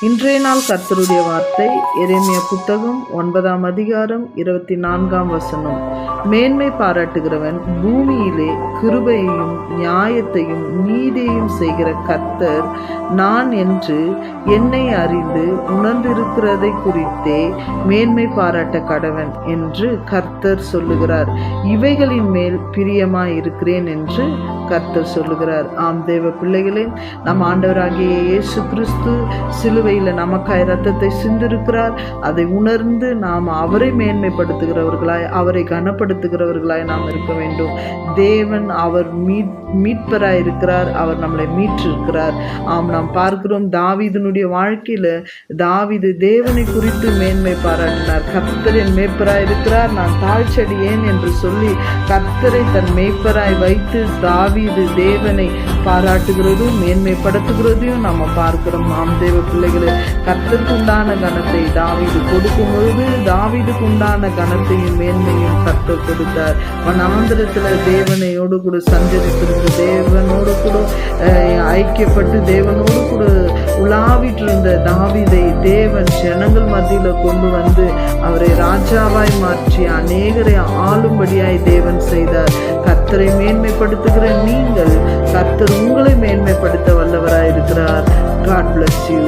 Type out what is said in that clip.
இன்றைய நாள் கர்த்தருடைய வார்த்தை எரேமியா புத்தகம் 9ஆம் அதிகாரம் 24ஆம் வசனம். மேன்மை பாராட்டுகிறவன் பூமியிலே கிருபையையும் நியாயத்தையும் நீதியையும் செய்கிற கர்த்தர் நான் என்று என்னை அறிந்து உணர்ந்திருக்கிறதை குறித்தே மேன்மை பாராட்ட கடவன் என்று கர்த்தர் சொல்லுகிறார். இவைகளின் மேல் பிரியமாய் இருக்கிறேன் என்று கர்த்தர் சொல்லுகிறார். ஆம் தேவ பிள்ளைகளே, நம் ஆண்டவராகிய இயேசு கிறிஸ்து சிலுவையில் நமக்காய் இரத்தத்தை சிந்திருக்கிறார். அதை உணர்ந்து நாம் அவரை மேன்மைப்படுத்துகிறவர்களாய், அவரை கனப்படுத்துகிறவர்களாய் நாம் இருக்க வேண்டும். தேவன் அவர் மீட்பராய் இருக்கிறார். அவர் நம்மளை மீட்டிருக்கிறார். ஆம், நாம் பார்க்கிறோம் தாவீதினுடைய வாழ்க்கையில தாவீது தேவனை குறித்து மேன்மை பாராட்டினார். கர்த்தரின் மேய்ப்பராய் இருக்கிறார், நான் தாழ்ச்சடியேன் என்று சொல்லி கர்த்தரை தன் மேய்ப்பராய் வைத்து தாவீது தேவனை பாராட்டுகிறதும் மேன்மைப்படுத்துகிறதையும் நம்ம பார்க்கிறோம். ஆம் தேவ பிள்ளைகளை, கர்த்தருக்கு உண்டான கனத்தை தாவீது கொடுக்கும் பொழுது தாவீதுக்கு உண்டான கனத்தையும் மேன்மையும் கர்த்தர் கொடுத்தார். வனாந்திரத்துல தேவனையோடு கூட சஞ்சரித்திருந்து தேவனோடு கூட ஐக்கியப்பட்டு தேவனோடு கூட உலாவிட்டு இருந்த தாவீதை தேவன் ஜனங்கள் மத்தியில கொண்டு வந்து அவரை ராஜாவாய் மாற்றி அநேகரை ஆளும்படியாய் தேவன் செய்தார். கர்த்தரை மேன்மைப்படுத்துகிற நீங்கள், கர்த்தர் உங்களை மேன்மைப்படுத்த வல்லவராய் இருக்கிறார். God bless you.